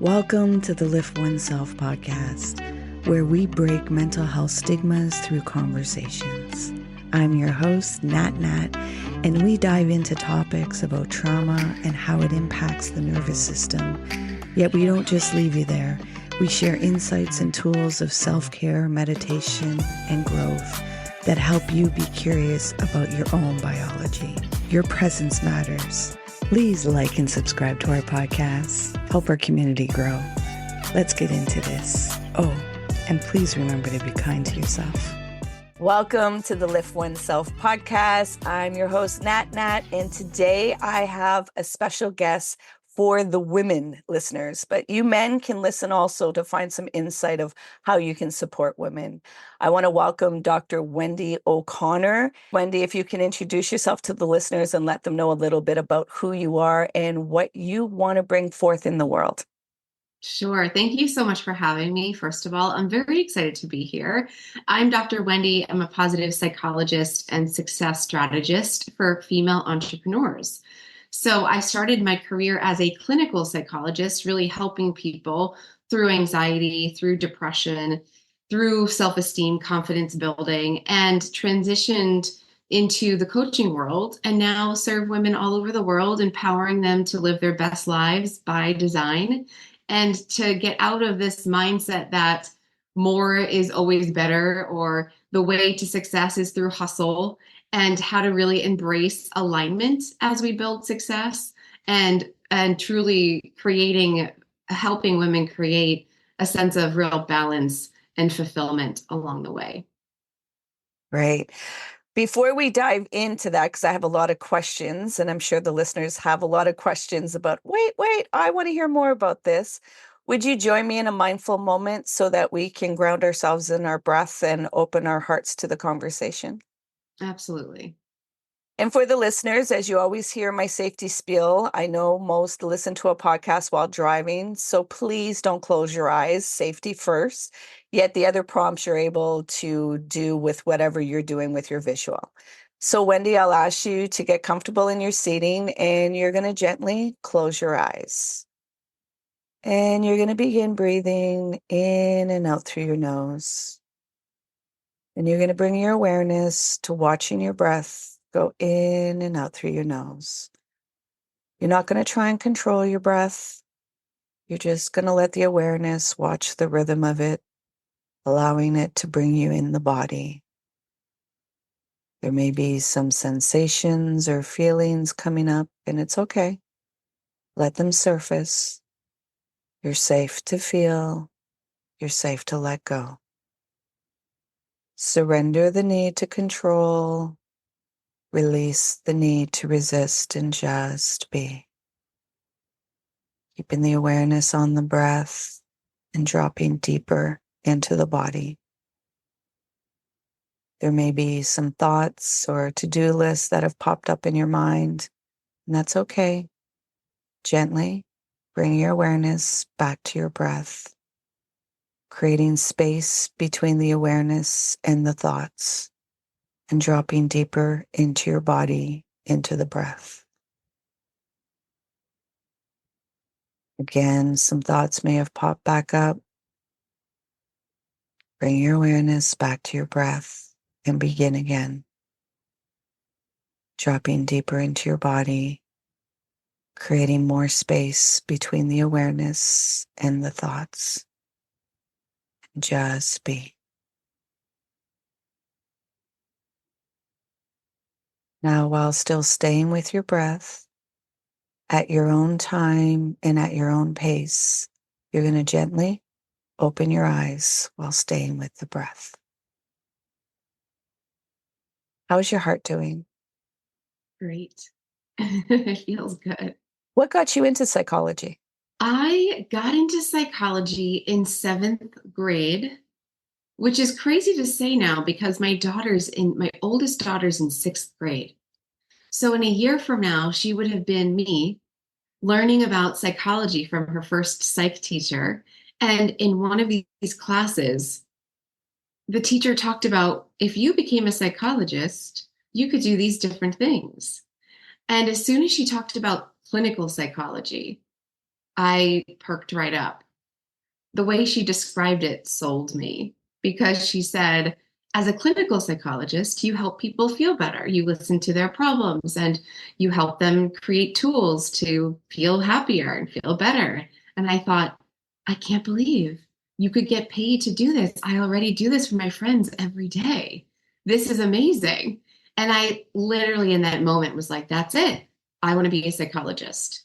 Welcome to the Lift Oneself podcast, where we break mental health stigmas through conversations. I'm your host, Nat, and we dive into topics about trauma and how it impacts the nervous system. Yet we don't just leave you there. We share insights and tools of self-care, meditation, and growth that help you be curious about your own biology. Your presence matters. Please like and subscribe to our podcast. Help our community grow. Let's get into this. Oh, and please remember to be kind to yourself. Welcome to the Lift Oneself podcast. I'm your host, Nat, and today I have a special guest for the women listeners, but you men can listen also to find some insight of how you can support women. I want to welcome Dr. Wendy O'Connor. Wendy, if you can introduce yourself to the listeners and let them know a little bit about who you are and what you want to bring forth in the world. Sure. Thank you so much for having me. First of all, I'm very excited to be here. I'm Dr. Wendy. I'm a positive psychologist and success strategist for female entrepreneurs. So I started my career as a clinical psychologist, really helping people through anxiety, through depression, through self-esteem, confidence building, and transitioned into the coaching world and now serve women all over the world, empowering them to live their best lives by design and to get out of this mindset that more is always better or the way to success is through hustle, and how to really embrace alignment as we build success and truly helping women create a sense of real balance and fulfillment along the way. Great. Before we dive into that, because I have a lot of questions, and I'm sure the listeners have a lot of questions about, wait, I want to hear more about this. Would you join me in a mindful moment so that we can ground ourselves in our breath and open our hearts to the conversation? Absolutely. And for the listeners, as you always hear my safety spiel, I know most listen to a podcast while driving, so please don't close your eyes, safety first. Yet the other prompts you're able to do with whatever you're doing with your visual. So Wendy, I'll ask you to get comfortable in your seating and you're going to gently close your eyes. And you're going to begin breathing in and out through your nose. And you're going to bring your awareness to watching your breath go in and out through your nose. You're not going to try and control your breath. You're just going to let the awareness watch the rhythm of it, allowing it to bring you in the body. There may be some sensations or feelings coming up, and it's okay. Let them surface. You're safe to feel. You're safe to let go. Surrender the need to control. Release the need to resist and just be. Keeping the awareness on the breath and dropping deeper into the body. There may be some thoughts or to-do lists that have popped up in your mind, and that's okay. Gently bring your awareness back to your breath, creating space between the awareness and the thoughts, and dropping deeper into your body, into the breath. Again, some thoughts may have popped back up. Bring your awareness back to your breath and begin again. Dropping deeper into your body, creating more space between the awareness and the thoughts. Just be. Now, while still staying with your breath, at your own time and at your own pace, you're going to gently open your eyes while staying with the breath. How's your heart doing? Great. It feels good. What got you into psychology? I got into psychology in 7th grade, which is crazy to say now because my oldest daughter's in 6th grade. So in a year from now, she would have been me learning about psychology from her first psych teacher. And in one of these classes, the teacher talked about if you became a psychologist, you could do these different things. And as soon as she talked about clinical psychology, I perked right up. The way she described it sold me because she said, as a clinical psychologist, you help people feel better. You listen to their problems and you help them create tools to feel happier and feel better. And I thought, I can't believe you could get paid to do this. I already do this for my friends every day. This is amazing. And I literally in that moment was like, that's it. I want to be a psychologist.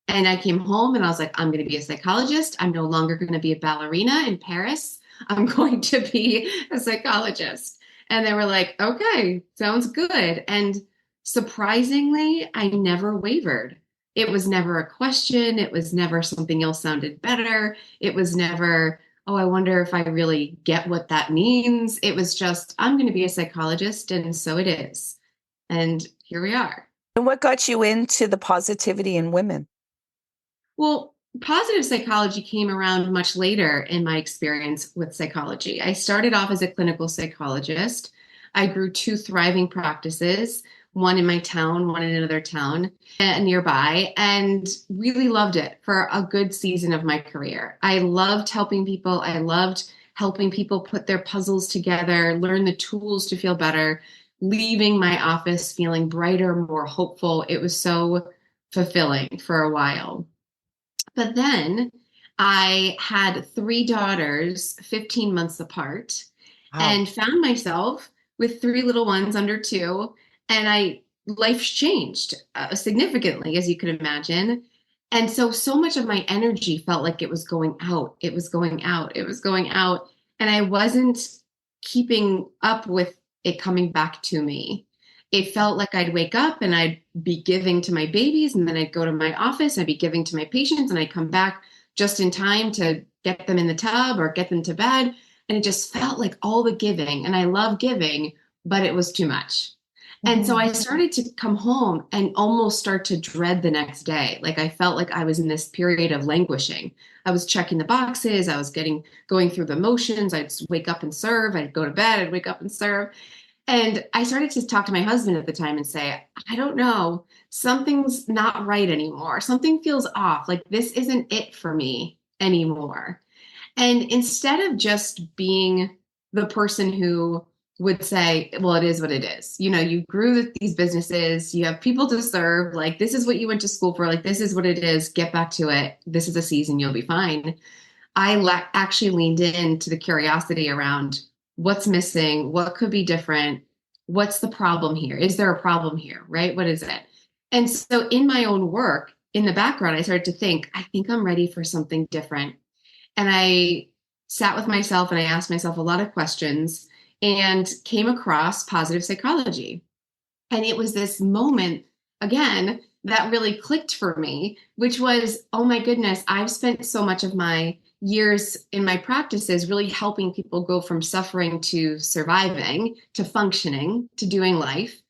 And I came home and I was like, I'm going to be a psychologist. I'm no longer going to be a ballerina in Paris. I'm going to be a psychologist. And they were like, okay, sounds good. And surprisingly, I never wavered. It was never a question. It was never something else sounded better. It was never, oh, I wonder if I really get what that means. It was just, I'm going to be a psychologist. And so it is. And here we are. And what got you into the positivity in women? Well, positive psychology came around much later in my experience with psychology. I started off as a clinical psychologist. I grew two thriving practices, one in my town, one in another town nearby, and really loved it for a good season of my career. I loved helping people. I loved helping people put their puzzles together, learn the tools to feel better, leaving my office feeling brighter, more hopeful. It was so fulfilling for a while. But then I had three daughters, 15 months apart, Wow. and found myself with three little ones under two. And life changed significantly, as you could imagine. And so much of my energy felt like it was going out. It was going out. It was going out. And I wasn't keeping up with it coming back to me. It felt like I'd wake up and I'd be giving to my babies, and then I'd go to my office, I'd be giving to my patients, and I'd come back just in time to get them in the tub or get them to bed. And it just felt like all the giving. And I love giving, but it was too much. And so I started to come home and almost start to dread the next day. Like I felt like I was in this period of languishing. I was checking the boxes. I was going through the motions. I'd wake up and serve. I'd go to bed. I'd wake up and serve. And I started to talk to my husband at the time and say, I don't know, something's not right anymore. Something feels off. Like this isn't it for me anymore. And instead of just being the person who would say, well, it is what it is. You know, you grew these businesses, you have people to serve, like this is what you went to school for, like this is what it is, get back to it. This is a season, you'll be fine. Actually leaned into the curiosity around what's missing, what could be different, what's the problem here? Is there a problem here, right? What is it? And so in my own work, in the background, I started to think, I think I'm ready for something different. And I sat with myself and I asked myself a lot of questions and came across positive psychology. And it was this moment, again, that really clicked for me, which was, oh my goodness, I've spent so much of my years in my practices really helping people go from suffering to surviving, to functioning, to doing life.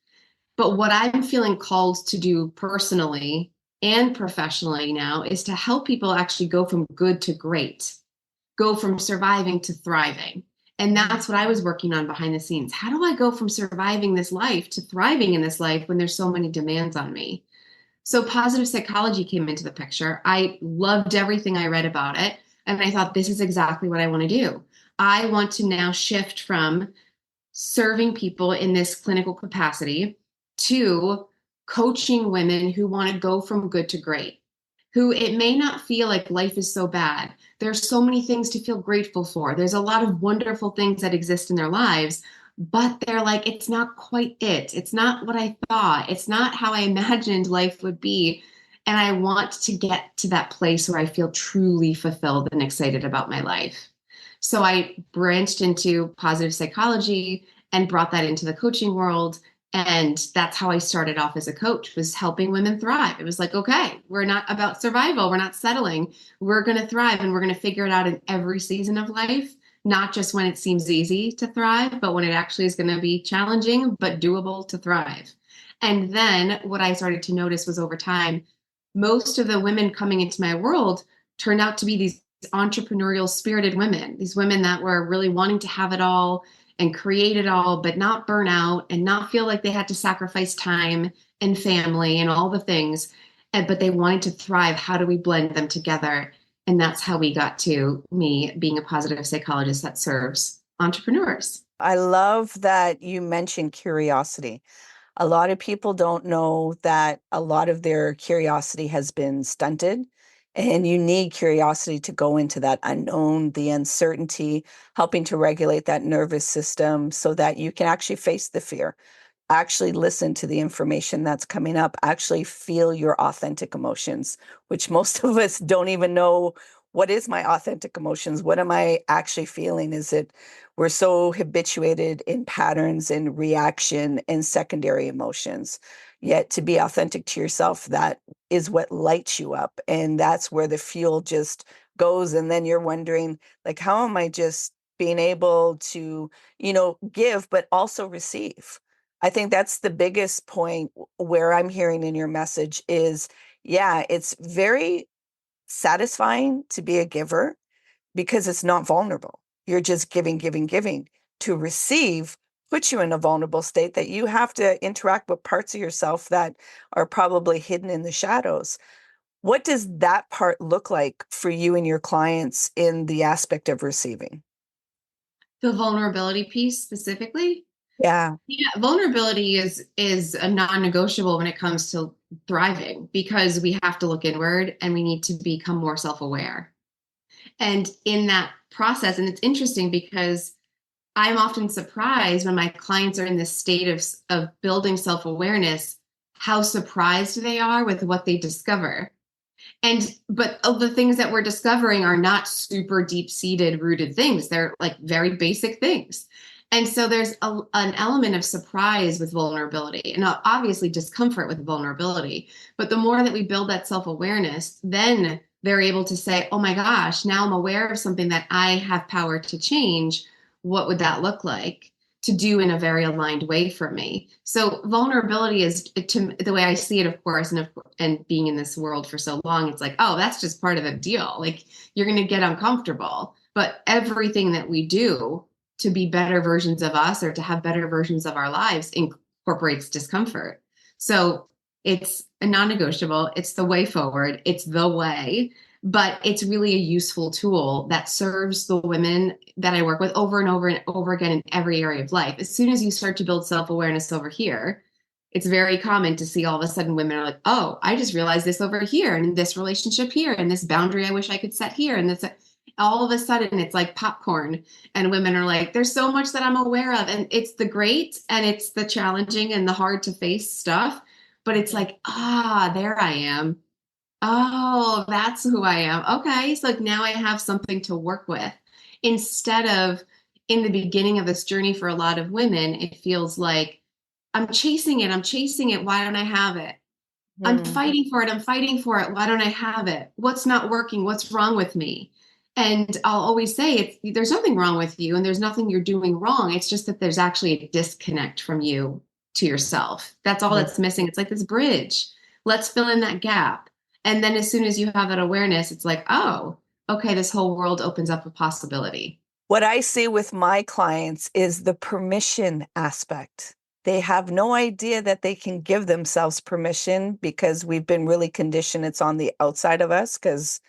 But what I'm feeling called to do personally and professionally now is to help people actually go from good to great, go from surviving to thriving. And that's what I was working on behind the scenes. How do I go from surviving this life to thriving in this life when there's so many demands on me? So positive psychology came into the picture. I loved everything I read about it. And I thought, this is exactly what I want to do. I want to now shift from serving people in this clinical capacity to coaching women who want to go from good to great, who it may not feel like life is so bad. There's so many things to feel grateful for. There's a lot of wonderful things that exist in their lives, but they're like, it's not quite it. It's not what I thought. It's not how I imagined life would be. And I want to get to that place where I feel truly fulfilled and excited about my life. So I branched into positive psychology and brought that into the coaching world. And that's how I started off as a coach, was helping women thrive. It was like, okay, we're not about survival. We're not settling. We're going to thrive, and we're going to figure it out in every season of life, not just when it seems easy to thrive, but when it actually is going to be challenging, but doable to thrive. And then what I started to notice was over time, most of the women coming into my world turned out to be these entrepreneurial spirited women, these women that were really wanting to have it all and create it all, but not burn out and not feel like they had to sacrifice time and family and all the things. but they wanted to thrive. How do we blend them together? And that's how we got to me being a positive psychologist that serves entrepreneurs. I love that you mentioned curiosity. A lot of people don't know that a lot of their curiosity has been stunted, and you need curiosity to go into that unknown, the uncertainty, helping to regulate that nervous system so that you can actually face the fear, actually listen to the information that's coming up, actually feel your authentic emotions, which most of us don't even know. What is my authentic emotions? What am I actually feeling? Is it we're so habituated in patterns and reaction and secondary emotions. Yet to be authentic to yourself, that is what lights you up. And that's where the fuel just goes. And then you're wondering, like, how am I just being able to, give, but also receive? I think that's the biggest point where I'm hearing in your message is, yeah, it's very satisfying to be a giver because it's not vulnerable. You're just giving, giving, giving. To receive puts you in a vulnerable state that you have to interact with parts of yourself that are probably hidden in the shadows. What does that part look like for you and your clients in the aspect of receiving? The vulnerability piece specifically. Yeah. Yeah, vulnerability is a non-negotiable when it comes to thriving because we have to look inward and we need to become more self-aware. And in that process, and it's interesting because I'm often surprised when my clients are in this state of building self-awareness, how surprised they are with what they discover. But the things that we're discovering are not super deep-seated, rooted things. They're like very basic things. And so there's an element of surprise with vulnerability and obviously discomfort with vulnerability. But the more that we build that self-awareness, then they're able to say, oh my gosh, now I'm aware of something that I have power to change. What would that look like to do in a very aligned way for me? So vulnerability is, to the way I see it, of course, and being in this world for so long, it's like, oh, that's just part of the deal. Like you're going to get uncomfortable, but everything that we do to be better versions of us or to have better versions of our lives incorporates discomfort. So it's a non-negotiable. It's the way forward. It's the way, but it's really a useful tool that serves the women that I work with over and over and over again in every area of life. As soon as you start to build self-awareness over here, it's very common to see all of a sudden women are like, oh, I just realized this over here and in this relationship here and this boundary I wish I could set here. And this, all of a sudden it's like popcorn and women are like, there's so much that I'm aware of. And it's the great and it's the challenging and the hard to face stuff. But it's like, there I am. Oh, that's who I am. Okay. So like now I have something to work with instead of in the beginning of this journey for a lot of women, it feels like I'm chasing it. I'm chasing it. Why don't I have it? I'm Hmm. fighting for it. I'm fighting for it. Why don't I have it? What's not working? What's wrong with me? And I'll always say there's nothing wrong with you and there's nothing you're doing wrong. It's just that there's actually a disconnect from you to yourself. That's all that's missing. It's like this bridge. Let's fill in that gap. And then as soon as you have that awareness, it's like, oh, okay, this whole world opens up a possibility. What I see with my clients is the permission aspect. They have no idea that they can give themselves permission because we've been really conditioned it's on the outside of us because,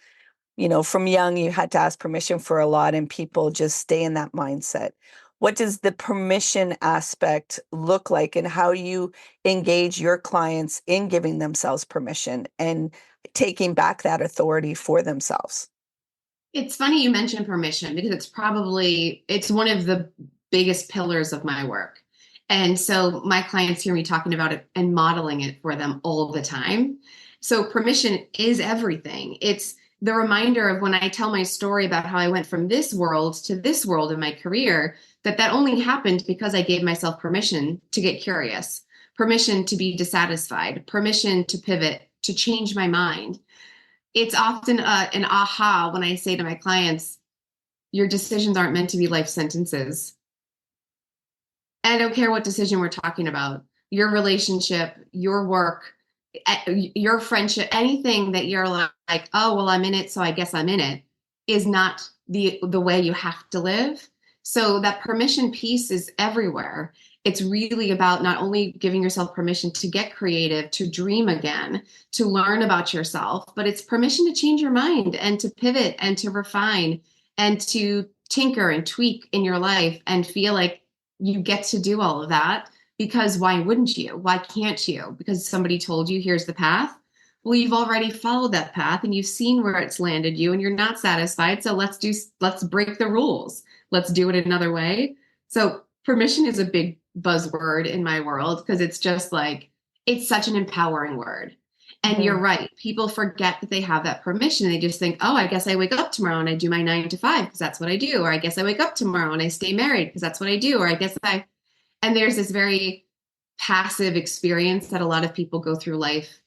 from young, you had to ask permission for a lot and people just stay in that mindset. What does the permission aspect look like and how you engage your clients in giving themselves permission and taking back that authority for themselves? It's funny you mentioned permission because it's one of the biggest pillars of my work. And so my clients hear me talking about it and modeling it for them all the time. So permission is everything. It's the reminder of when I tell my story about how I went from this world to this world in my career, that only happened because I gave myself permission to get curious, permission to be dissatisfied, permission to pivot, to change my mind. It's often an aha when I say to my clients, your decisions aren't meant to be life sentences. And I don't care what decision we're talking about, your relationship, your work, your friendship, anything that you're like, oh, well, I'm in it, so I guess I'm in it, is not the way you have to live. So that permission piece is everywhere. It's really about not only giving yourself permission to get creative, to dream again, to learn about yourself, but it's permission to change your mind and to pivot and to refine and to tinker and tweak in your life and feel like you get to do all of that. Because why wouldn't you? Why can't you? Because somebody told you here's the path. Well, you've already followed that path and you've seen where it's landed you and you're not satisfied. So let's break the rules. Let's do it another way. So permission is a big buzzword in my world because it's just like, it's such an empowering word. And you're right. People forget that they have that permission. They just think, oh, I guess I wake up tomorrow and I do my 9 to 5 because that's what I do. Or I guess I wake up tomorrow and I stay married because that's what I do. Or I guess and there's this very passive experience that a lot of people go through life.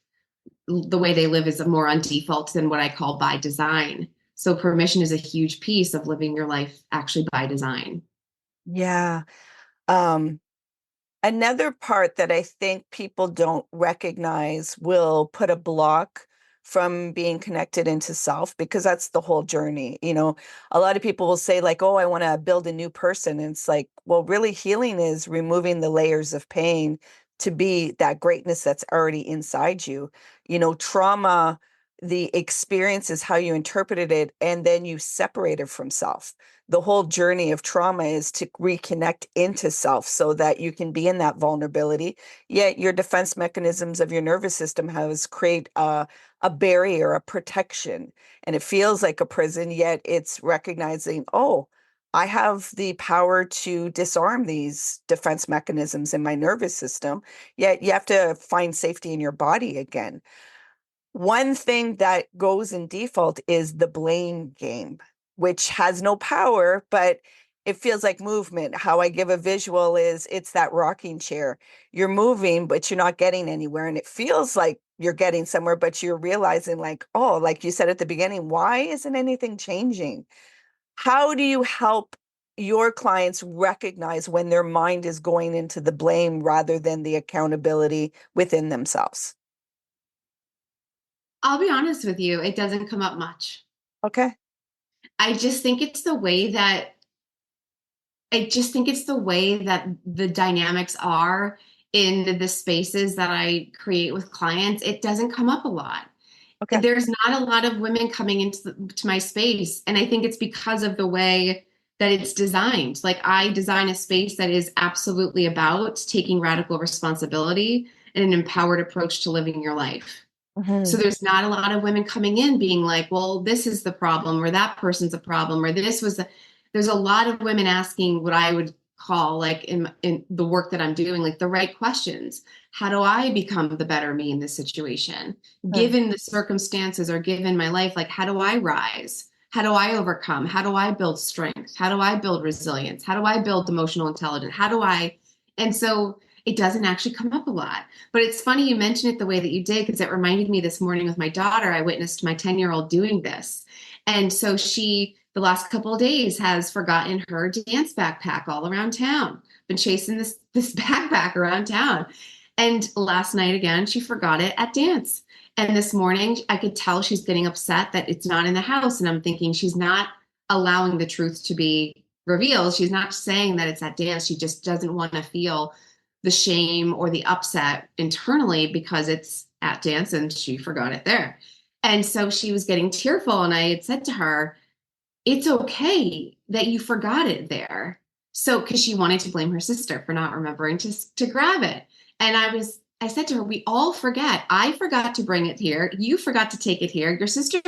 The way they live is more on default than what I call by design. So permission is a huge piece of living your life actually by design. Yeah. Um, Another part that I think people don't recognize will put a block from being connected into self, because that's the whole journey. A lot of people will say like, oh, I want to build a new person. And it's like, well, really healing is removing the layers of pain to be that greatness that's already inside you. Trauma, the experience is how you interpreted it, and then you separate it from self. The whole journey of trauma is to reconnect into self so that you can be in that vulnerability. Yet your defense mechanisms of your nervous system has create a barrier, a protection, and it feels like a prison, yet it's recognizing, oh, I have the power to disarm these defense mechanisms in my nervous system. Yet you have to find safety in your body again. One thing that goes in default is the blame game, which has no power, but it feels like movement. How I give a visual is it's that rocking chair. You're moving, but you're not getting anywhere. And it feels like you're getting somewhere, but you're realizing like, oh, like you said at the beginning, why isn't anything changing? How do you help your clients recognize when their mind is going into the blame rather than the accountability within themselves? I'll be honest with you, it doesn't come up much. Okay. I just think it's the way that the dynamics are in the spaces that I create with clients. It doesn't come up a lot. Okay. There's not a lot of women coming into to my space. And I think it's because of the way that it's designed. Like I design a space that is absolutely about taking radical responsibility and an empowered approach to living your life. So Mhm. there's not a lot of women coming in being like, well, this is the problem, or that person's a problem, or there's a lot of women asking what I would call like in the work that I'm doing, like the right questions. How do I become the better me in this situation? Mm. Given the circumstances or given my life, like how do I rise? How do I overcome? How do I build strength? How do I build resilience? How do I build emotional intelligence? And so it doesn't actually come up a lot. But it's funny you mentioned it the way that you did, because it reminded me this morning with my daughter, I witnessed my 10-year-old doing this. And so the last couple of days, has forgotten her dance backpack all around town, been chasing this backpack around town. And last night again, she forgot it at dance. And this morning, I could tell she's getting upset that it's not in the house. And I'm thinking she's not allowing the truth to be revealed. She's not saying that it's at dance. She just doesn't want to feel the shame or the upset internally because it's at dance and she forgot it there. And so she was getting tearful. And I had said to her, it's okay that you forgot it there. So, because she wanted to blame her sister for not remembering to grab it. And I said to her, we all forget. I forgot to bring it here. You forgot to take it here. Your sister,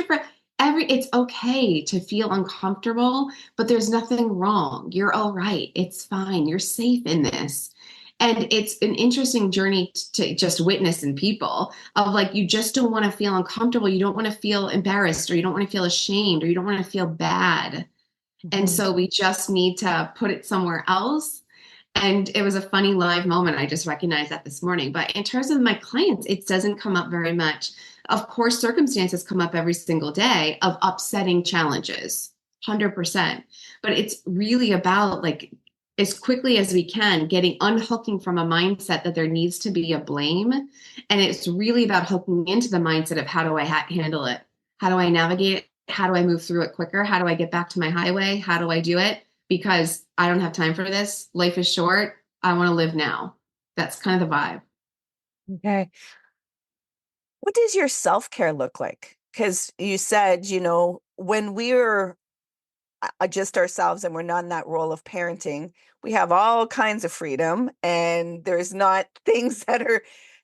it's okay to feel uncomfortable, but there's nothing wrong. You're all right. It's fine. You're safe in this. And it's an interesting journey to just witness in people of like, you just don't want to feel uncomfortable. You don't want to feel embarrassed, or you don't want to feel ashamed, or you don't want to feel bad. And Mhm. so we just need to put it somewhere else. And it was a funny live moment. I just recognized that this morning. But in terms of my clients, it doesn't come up very much. Of course, circumstances come up every single day of upsetting challenges, 100%. But it's really about like, as quickly as we can, unhooking from a mindset that there needs to be a blame. And it's really about hooking into the mindset of how do I handle it? How do I navigate it? How do I move through it quicker? How do I get back to my highway? How do I do it? Because I don't have time for this. Life is short. I want to live now. That's kind of the vibe. Okay. What does your self-care look like? Because you said, when we're just ourselves and we're not in that role of parenting, we have all kinds of freedom and there's not things that are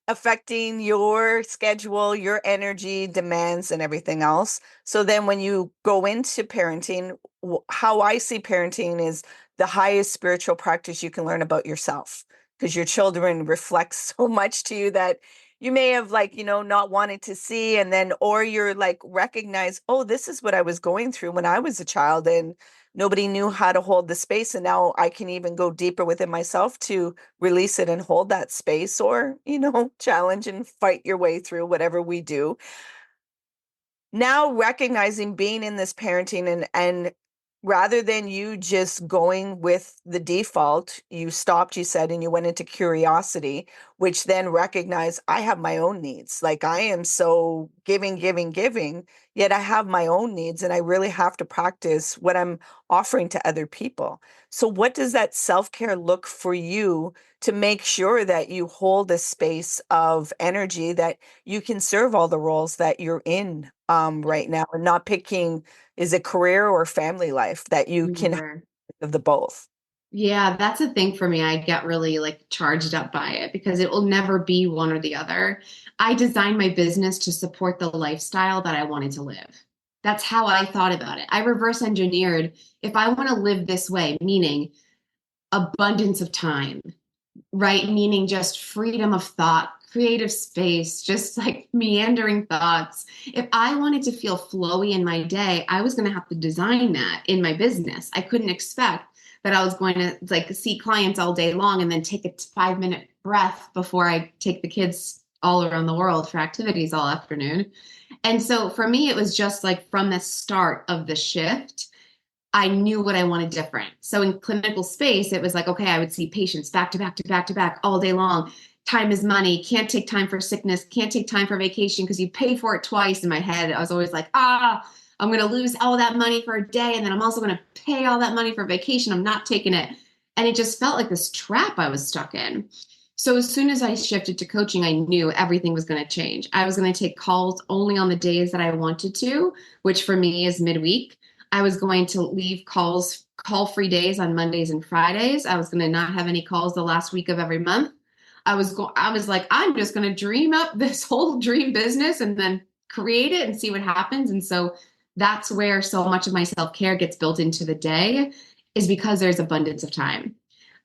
affecting your schedule, your energy demands and everything else. So then when you go into parenting, how I see parenting is the highest spiritual practice you can learn about yourself, because your children reflect so much to you that you may have not wanted to see, and then or you're like recognize, oh, this is what I was going through when I was a child and nobody knew how to hold the space, and now I can even go deeper within myself to release it and hold that space, or challenge and fight your way through whatever we do. Now recognizing being in this parenting, and rather than you just going with the default, you stopped, you said, and you went into curiosity, which then recognized I have my own needs. Like, I am so giving, yet I have my own needs and I really have to practice what I'm offering to other people. So what does that self-care look for you to make sure that you hold a space of energy that you can serve all the roles that you're in right now, and not picking, is it career or family life, that you can have Never. the both? Yeah, that's a thing for me. I get really like charged up by it because it will never be one or the other. I designed my business to support the lifestyle that I wanted to live. That's how I thought about it. I reverse engineered, if I want to live this way, meaning abundance of time, right? Meaning just freedom of thought, creative space, just like meandering thoughts. If I wanted to feel flowy in my day, I was going to have to design that in my business. I couldn't expect that I was going to like see clients all day long and then take a 5-minute breath before I take the kids all around the world for activities all afternoon. And so for me, it was just like from the start of the shift, I knew what I wanted different. So in clinical space, it was like, okay, I would see patients back to back to back to back all day long. Time is money. Can't take time for sickness. Can't take time for vacation because you pay for it twice. In my head, I was always like, I'm going to lose all that money for a day. And then I'm also going to pay all that money for vacation. I'm not taking it. And it just felt like this trap I was stuck in. So as soon as I shifted to coaching, I knew everything was going to change. I was going to take calls only on the days that I wanted to, which for me is midweek. I was going to leave call free days on Mondays and Fridays. I was going to not have any calls the last week of every month. I was like, I'm just going to dream up this whole dream business and then create it and see what happens. And so that's where so much of my self-care gets built into the day, is because there's abundance of time.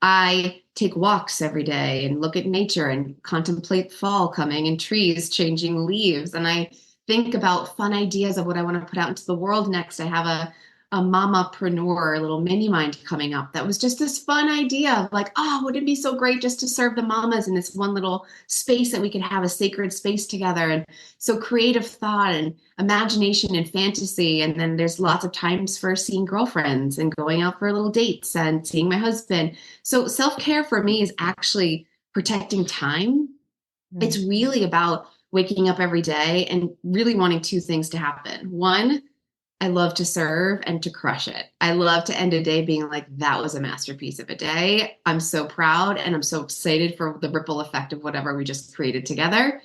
I take walks every day and look at nature and contemplate fall coming and trees changing leaves. And I think about fun ideas of what I want to put out into the world next. I have a mamapreneur, a little mini mind coming up that was just this fun idea of like, oh, wouldn't it be so great just to serve the mamas in this one little space that we could have a sacred space together. And so creative thought and imagination and fantasy. And then there's lots of times for seeing girlfriends and going out for little dates and seeing my husband. So self-care for me is actually protecting time. It's really about waking up every day and really wanting two things to happen. One, I love to serve and to crush it. I love to end a day being like, that was a masterpiece of a day. I'm so proud and I'm so excited for the ripple effect of whatever we just created together.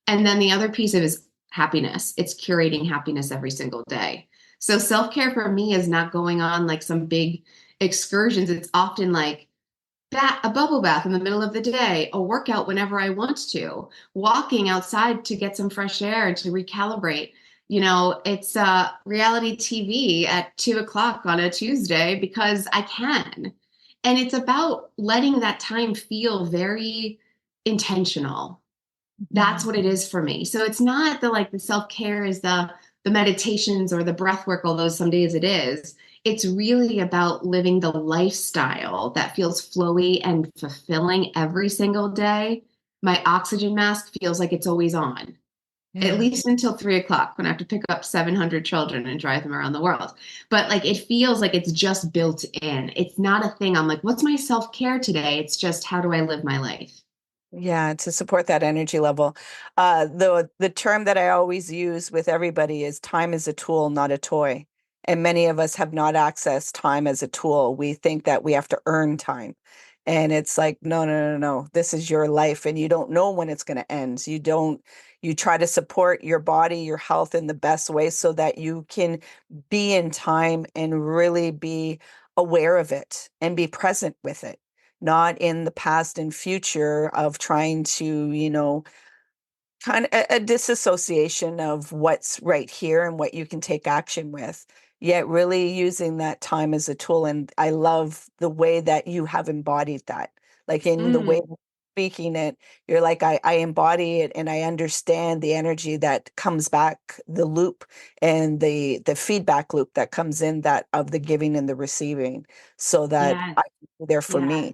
And then the other piece of it is happiness. It's curating happiness every single day. So self-care for me is not going on like some big excursions. It's often like a bubble bath in the middle of the day, a workout whenever I want to, walking outside to get some fresh air and to recalibrate. It's reality TV at 2 o'clock on a Tuesday because I can. And it's about letting that time feel very intentional. That's what it is for me. So it's not the self-care is the meditations or the breath work, although some days it is. It's really about living the lifestyle that feels flowy and fulfilling every single day. My oxygen mask feels like it's always on, at Yeah. least until 3 o'clock when I have to pick up 700 children and drive them around the world. But like it feels like it's just built in. It's not a thing. I'm like, what's my self-care today? It's just how do I live my life? Yeah, to support that energy level. The term that I always use with everybody is time is a tool, not a toy. And many of us have not accessed time as a tool. We think that we have to earn time. And it's like, no, no, no, no, this is your life and you don't know when it's going to end. You try to support your body, your health in the best way so that you can be in time and really be aware of it and be present with it, not in the past and future of trying to, kind of a disassociation of what's right here and what you can take action with, yet really using that time as a tool. And I love the way that you have embodied that, like in the way Mm, of speaking it, you're like, I embody it and I understand the energy that comes back, the loop and the feedback loop that comes in that of the giving and the receiving so that yes. I can be there for Yeah. me.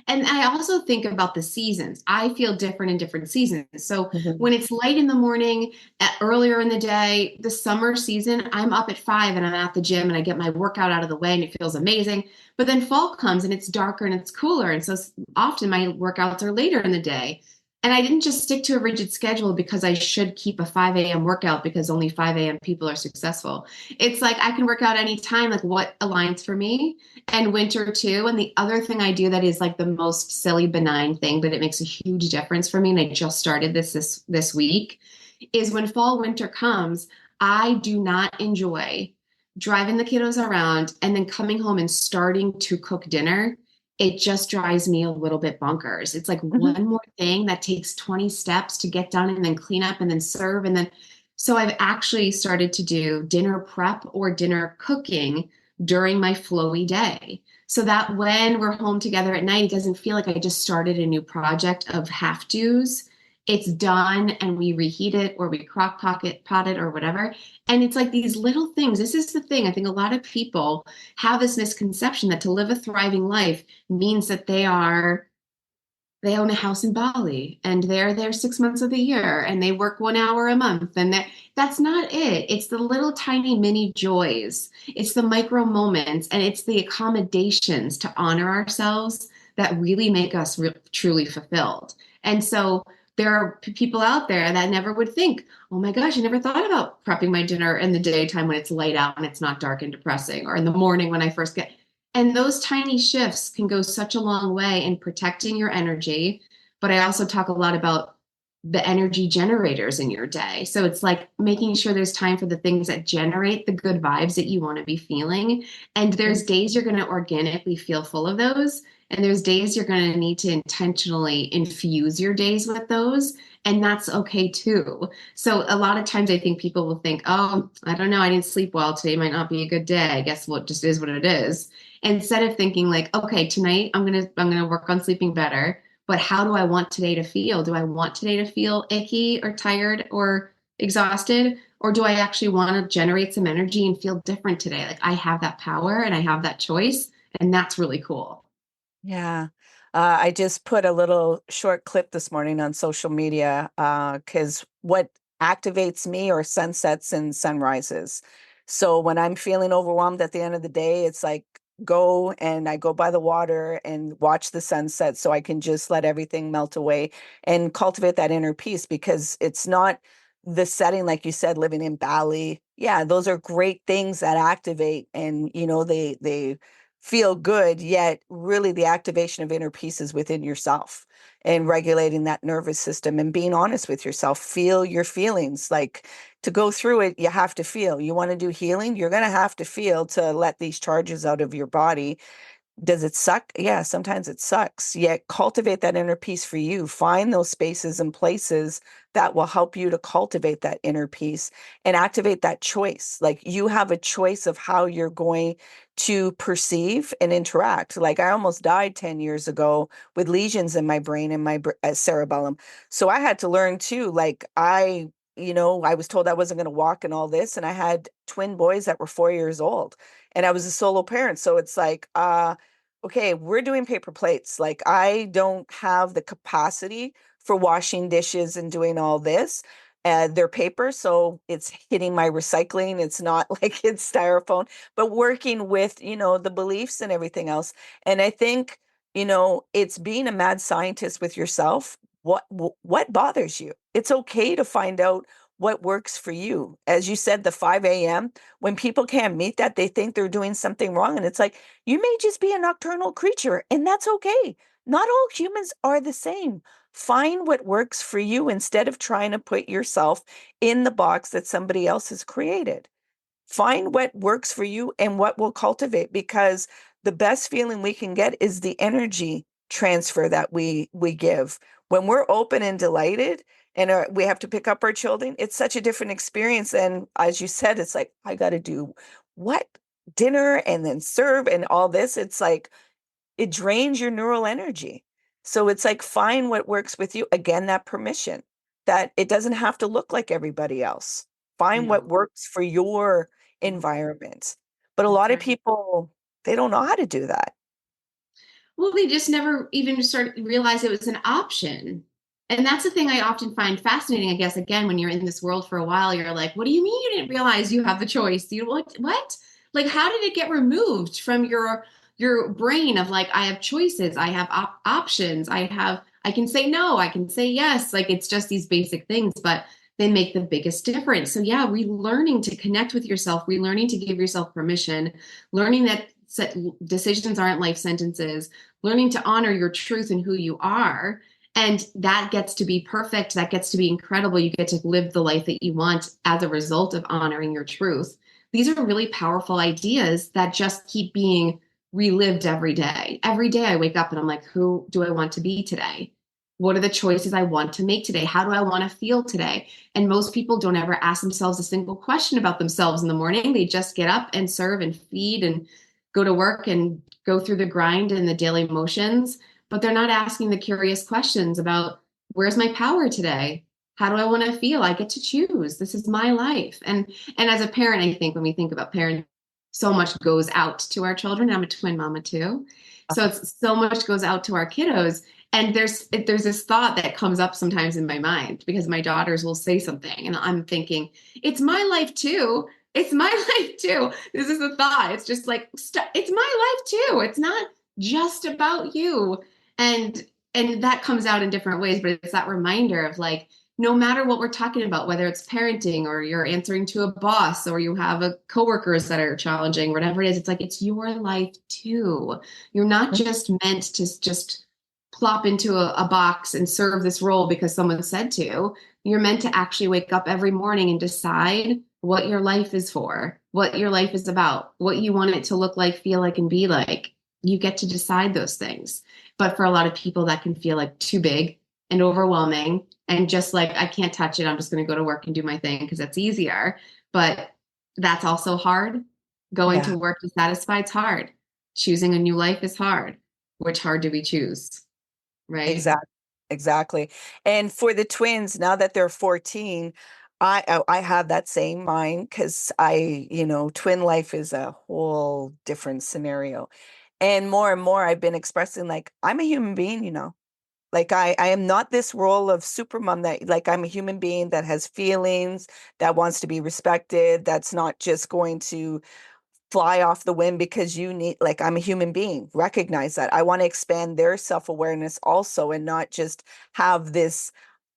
And I also think about the seasons. I feel different in different seasons. So Mhm. when it's light in the morning, earlier in the day, the summer season, I'm up at 5 and I'm at the gym and I get my workout out of the way and it feels amazing. But then fall comes and it's darker and it's cooler. And so often my workouts are later in the day. And I didn't just stick to a rigid schedule because I should keep a 5 a.m. workout because only 5 a.m. people are successful. It's like I can work out anytime, like what aligns for me, and winter too. And the other thing I do that is like the most silly, benign thing, but it makes a huge difference for me. And I just started this week is when fall, winter comes, I do not enjoy driving the kiddos around and then coming home and starting to cook dinner. It just drives me a little bit bonkers. It's like Mhm. one more thing that takes 20 steps to get done and then clean up and then serve. And then, so I've actually started to do dinner prep or dinner cooking during my flowy day. So that when we're home together at night, it doesn't feel like I just started a new project of have tos. It's done and we reheat it or we pot it or whatever. And it's like these little things. This is the thing. I think a lot of people have this misconception that to live a thriving life means that they own a house in Bali and they're there 6 months of the year and they work 1 hour a month and that's not it. It's the little tiny mini joys. It's the micro moments and it's the accommodations to honor ourselves that really make us truly fulfilled. And so there are people out there that never would think, oh my gosh, I never thought about prepping my dinner in the daytime when it's light out and it's not dark and depressing, or in the morning when I first get. And those tiny shifts can go such a long way in protecting your energy. But I also talk a lot about the energy generators in your day. So it's like making sure there's time for the things that generate the good vibes that you want to be feeling. And there's days you're going to organically feel full of those. And there's days you're going to need to intentionally infuse your days with those. And that's okay too. So a lot of times I think people will think, oh, I don't know, I didn't sleep well today, might not be a good day. I guess what just is what it is. Instead of thinking like, okay, tonight I'm gonna work on sleeping better, but how do I want today to feel? Do I want today to feel icky or tired or exhausted? Or do I actually want to generate some energy and feel different today? Like I have that power and I have that choice, and that's really cool. Yeah. I just put a little short clip this morning on social media because what activates me are sunsets and sunrises. So when I'm feeling overwhelmed at the end of the day, it's like go and I go by the water and watch the sunset so I can just let everything melt away and cultivate that inner peace because it's not the setting, like you said, living in Bali. Yeah, those are great things that activate and they feel good, yet really the activation of inner peace is within yourself and regulating that nervous system and being honest with yourself. Feel your feelings. Like to go through it, you have to feel. You want to do healing, you're going to have to feel to let these charges out of your body. Does it suck? Yeah, sometimes it sucks. Yet cultivate that inner peace for you. Find those spaces and places that will help you to cultivate that inner peace and activate that choice. Like you have a choice of how you're going to perceive and interact. Like I almost died 10 years ago with lesions in my brain and my cerebellum. So I had to learn too. Like I was told I wasn't going to walk and all this. And I had twin boys that were 4 years old and I was a solo parent. So it's like, okay, we're doing paper plates. Like I don't have the capacity for washing dishes and doing all this. They're paper, so it's hitting my recycling. It's not like it's styrofoam, but working with, the beliefs and everything else. And I think, it's being a mad scientist with yourself. What bothers you? It's okay to find out what works for you. As you said, the 5 a.m., when people can't meet that, they think they're doing something wrong. And it's like, you may just be a nocturnal creature, and that's okay. Not all humans are the same. Find what works for you instead of trying to put yourself in the box that somebody else has created. Find what works for you and what will cultivate, because the best feeling we can get is the energy transfer that we give when we're open and delighted, and we have to pick up our children. It's such a different experience than, as you said, it's like, I got to do what, dinner and then serve and all this. It's like, it drains your neural energy. So it's like, find what works with you. Again, that permission that it doesn't have to look like everybody else. Find what No, works for your environment. But a that's lot of right. people, they don't know how to do that. Well, they just never even started realize it was an option. And that's the thing I often find fascinating, I guess, again, when you're in this world for a while, you're like, what do you mean you didn't realize you have the choice? You what? Like, how did it get removed from your brain of like, I have choices, I have options, I can say no, I can say yes. Like, it's just these basic things, but they make the biggest difference. So yeah, relearning to connect with yourself, relearning to give yourself permission, learning that decisions aren't life sentences, learning to honor your truth and who you are. And that gets to be perfect. That gets to be incredible. You get to live the life that you want as a result of honoring your truth. These are really powerful ideas that just keep being relived every day. Every day I wake up and I'm like, who do I want to be today? What are the choices I want to make today? How do I want to feel today? And most people don't ever ask themselves a single question about themselves in the morning. They just get up and serve and feed and go to work and go through the grind and the daily motions, but they're not asking the curious questions about, where's my power today? How do I want to feel? I get to choose. This is my life. And as a parent, I think when we think about parenting, so much goes out to our children. I'm a twin mama too. So it's so much goes out to our kiddos. And there's this thought that comes up sometimes in my mind because my daughters will say something and I'm thinking, it's my life too. It's my life too. This is the thought. It's just like, it's my life too. It's not just about you. And and that comes out in different ways, but it's that reminder of like, no matter what we're talking about, whether it's parenting or you're answering to a boss or you have a coworkers that are challenging, whatever it is, it's like, it's your life too. You're not just meant to just plop into a box and serve this role because someone said to. You're meant to actually wake up every morning and decide what your life is for, what your life is about, what you want it to look like, feel like, and be like. You get to decide those things. But for a lot of people, that can feel like too big and overwhelming and just like, I can't touch it. I'm just going to go to work and do my thing because that's easier. But that's also hard. Going Yeah, to work to satisfy, it's hard. Choosing a new life is hard. Which hard do we choose? Right? exactly. Exactly. And for the twins, now that they're 14, I have that same mind, because twin life is a whole different scenario. And more I've been expressing, like, I'm a human being, like I am not this role of super mom, that, like, I'm a human being that has feelings, that wants to be respected, that's not just going to fly off the wind because you need, like, I'm a human being. Recognize that. I want to expand their self-awareness also, and not just have this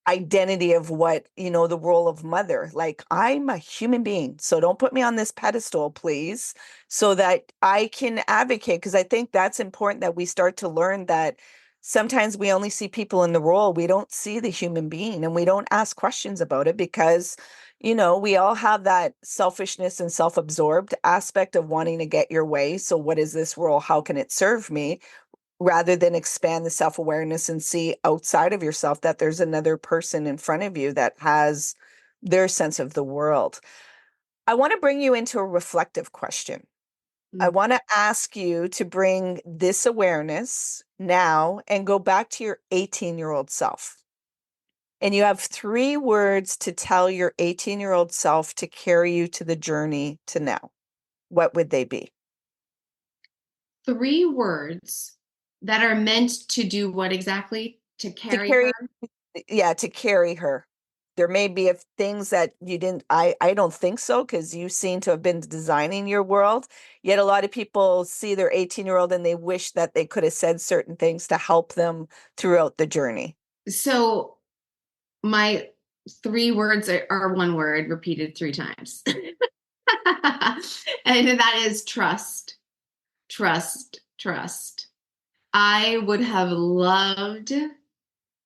identity of what, the role of mother. Like, I'm a human being. So don't put me on this pedestal, please, so that I can advocate. Because I think that's important, that we start to learn that sometimes we only see people in the role. We don't see the human being, and we don't ask questions about it because, we all have that selfishness and self-absorbed aspect of wanting to get your way. So what is this role? How can it serve me? Rather than expand the self-awareness and see outside of yourself that there's another person in front of you that has their sense of the world. I want to bring you into a reflective question. I Mm. want to ask you to bring this awareness now and go back to your 18-year-old self. And you have 3 words to tell your 18-year-old self to carry you to the journey to now. What would they be? 3 words that are meant to do what exactly? To To carry her? carry Yeah, to carry her. There may be things that you didn't, I don't think so, because you seem to have been designing your world. Yet a lot of people see their 18-year-old and they wish that they could have said certain things to help them throughout the journey. So my three words are one word repeated three times. And that is trust, trust, trust. I would have loved,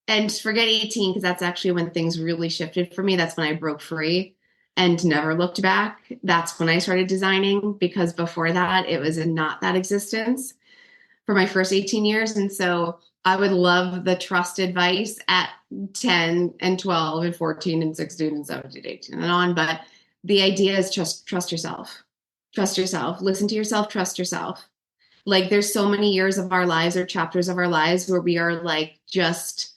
and forget 18, because that's actually when things really shifted for me. That's when I broke free and never looked back. That's when I started designing, because before that, it was not that existence for my first 18 years. And so I would love the trust advice at 10 and 12 and 14 and 16 and 17, 18 and on. But the idea is trust yourself. Trust yourself. Listen to yourself. Trust yourself. Like there's so many years of our lives or chapters of our lives where we are like just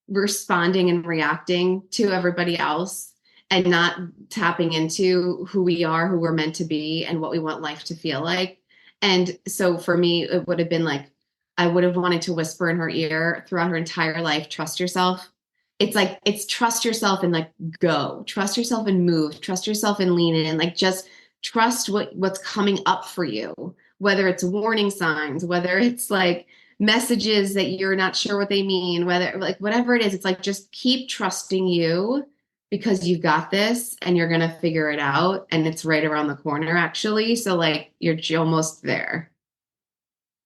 responding and reacting to everybody else and not tapping into who we are, who we're meant to be, and what we want life to feel like. And so for me, it would have been like, I would have wanted to whisper in her ear throughout her entire life, trust yourself. It's like, it's trust yourself and like go, trust yourself and move, trust yourself and lean in, like just trust what's coming up for you, whether it's warning signs, whether it's like messages that you're not sure what they mean, whether like whatever it is, it's like just keep trusting you because you've got this and you're going to figure it out. And it's right around the corner, actually. So, like, you're almost there.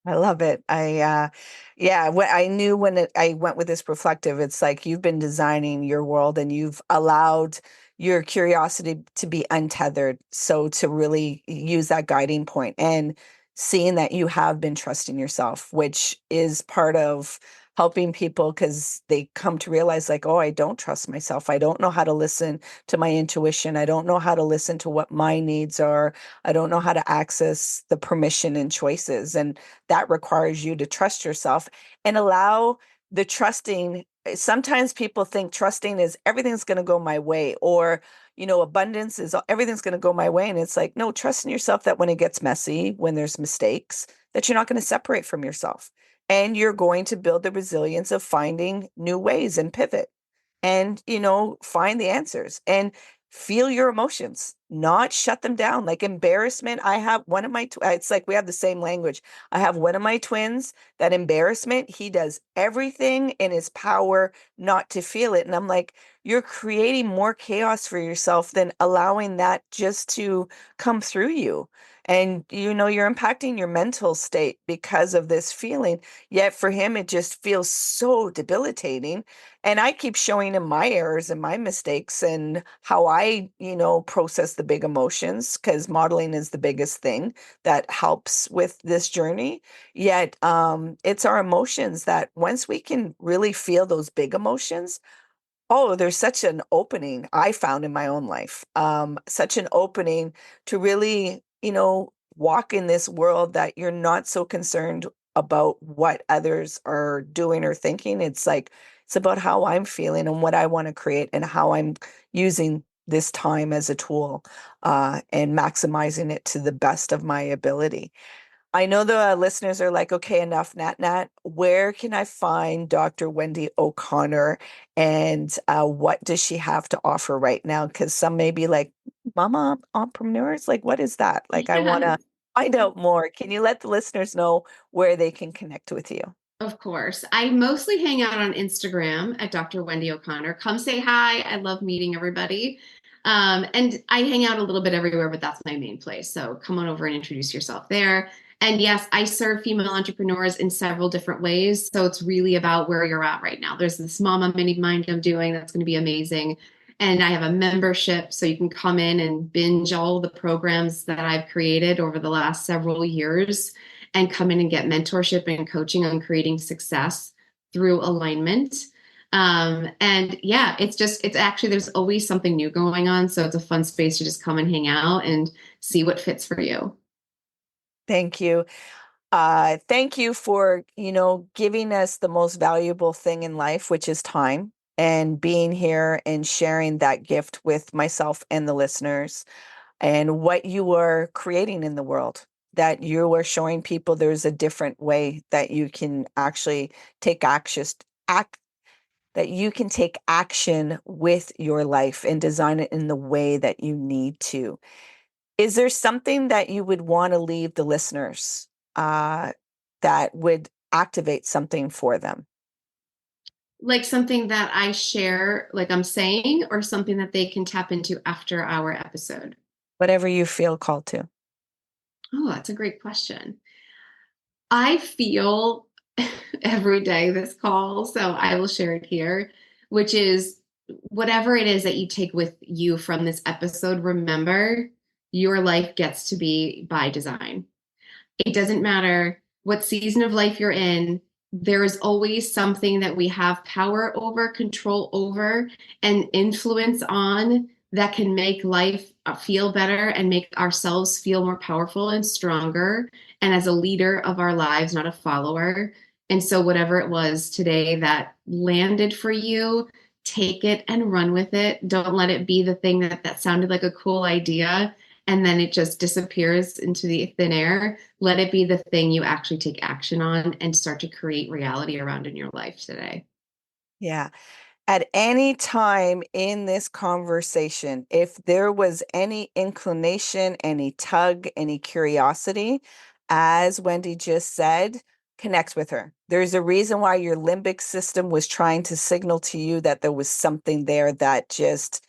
I love it. Yeah, I knew when I went with this reflective, it's like you've been designing your world and you've allowed your curiosity to be untethered. So to really use that guiding point and seeing that you have been trusting yourself, which is part of helping people because they come to realize like, oh, I don't trust myself. I don't know how to listen to my intuition. I don't know how to listen to what my needs are. I don't know how to access the permission and choices. And that requires you to trust yourself and allow the trusting. Sometimes people think trusting is everything's going to go my way, or, abundance is everything's going to go my way. And it's like, no, trust in yourself that when it gets messy, when there's mistakes, that you're not going to separate from yourself. And you're going to build the resilience of finding new ways and pivot and, find the answers and feel your emotions, not shut them down. Like embarrassment. I have one of my, it's like we have the same language. I have one of my twins that embarrassment, he does everything in his power not to feel it. And I'm like, you're creating more chaos for yourself than allowing that just to come through you. And, you're impacting your mental state because of this feeling. Yet for him, it just feels so debilitating. And I keep showing him my errors and my mistakes and how I, process the big emotions, because modeling is the biggest thing that helps with this journey. Yet it's our emotions that once we can really feel those big emotions, oh, there's such an opening I found in my own life. Such an opening to really, walk in this world that you're not so concerned about what others are doing or thinking. It's like, it's about how I'm feeling and what I want to create and how I'm using this time as a tool and maximizing it to the best of my ability. I know the listeners are like, okay, enough, Nat. Where can I find Dr. Wendy O'Connor and what does she have to offer right now? Because some may be like, Mama, entrepreneurs, like, what is that? Like, I want Yeah, to find out more. Can you let the listeners know where they can connect with you? of course. I mostly hang out on Instagram at Dr. Wendy O'Connor. Come say hi. I love meeting everybody. And I hang out a little bit everywhere, but that's my main place. So come on over and introduce yourself there. And yes, I serve female entrepreneurs in several different ways. So it's really about where you're at right now. There's this Mama Mini Mind I'm doing that's going to be amazing. And I have a membership so you can come in and binge all the programs that I've created over the last several years and come in and get mentorship and coaching on creating success through alignment. And yeah, it's actually, there's always something new going on. So it's a fun space to just come and hang out and see what fits for you. Thank you. Thank you for, giving us the most valuable thing in life, which is time, and being here and sharing that gift with myself and the listeners, and what you are creating in the world, that you are showing people there's a different way that you can actually take that you can take action with your life and design it in the way that you need to. Is there something that you would want to leave the listeners that would activate something for them? Like something that I share, like I'm saying, or something that they can tap into after our episode? Whatever you feel called to. Oh, that's a great question. I feel every day this call, so I will share it here, which is whatever it is that you take with you from this episode, remember your life gets to be by design. It doesn't matter what season of life you're in, there is always something that we have power over, control over, and influence on that can make life feel better and make ourselves feel more powerful and stronger. And as a leader of our lives, not a follower. And so, whatever it was today that landed for you, take it and run with it. Don't let it be the thing that sounded like a cool idea and then it just disappears into the thin air. Let it be the thing you actually take action on and start to create reality around in your life today. Yeah. At any time in this conversation, if there was any inclination, any tug, any curiosity, as Wendy just said, connect with her. There's a reason why your limbic system was trying to signal to you that there was something there that just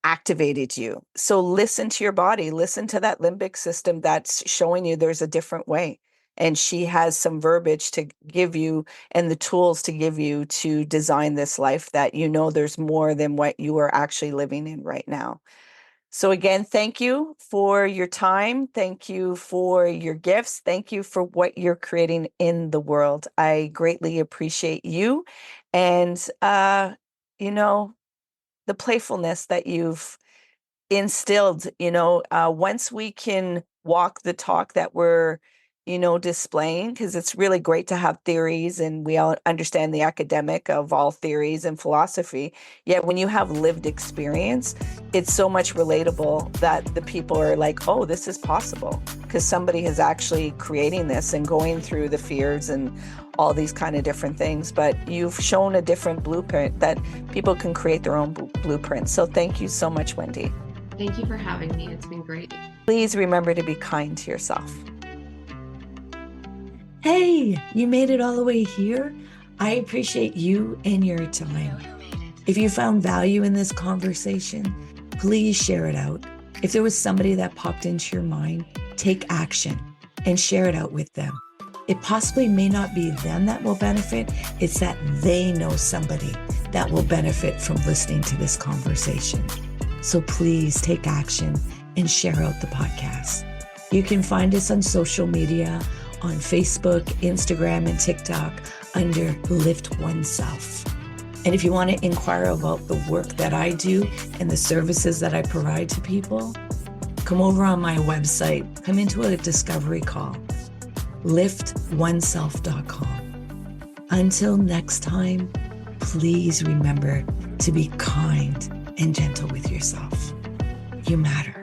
activated you. So listen to your body, listen to that limbic system that's showing you there's a different way. And she has some verbiage to give you and the tools to give you to design this life that you know there's more than what you are actually living in right now. So again, thank you for your time. Thank you for your gifts. Thank you for what you're creating in the world. I greatly appreciate you and you know, the playfulness that you've instilled, once we can walk the talk that we're, displaying, because it's really great to have theories and we all understand the academic of all theories and philosophy. Yet when you have lived experience, it's so much relatable that the people are like, oh, this is possible because somebody is actually creating this and going through the fears and all these kind of different things. But you've shown a different blueprint that people can create their own blueprint. So thank you so much, Wendy. Thank you for having me. It's been great. Please remember to be kind to yourself. Hey, you made it all the way here. I appreciate you and your time. If you found value in this conversation, please share it out. If there was somebody that popped into your mind, take action and share it out with them. It possibly may not be them that will benefit. It's that they know somebody that will benefit from listening to this conversation. So please take action and share out the podcast. You can find us on social media on Facebook, Instagram, and TikTok under Lift Oneself. And if you want to inquire about the work that I do and the services that I provide to people, come over on my website, come into a discovery call, liftoneself.com. Until next time, please remember to be kind and gentle with yourself. You matter.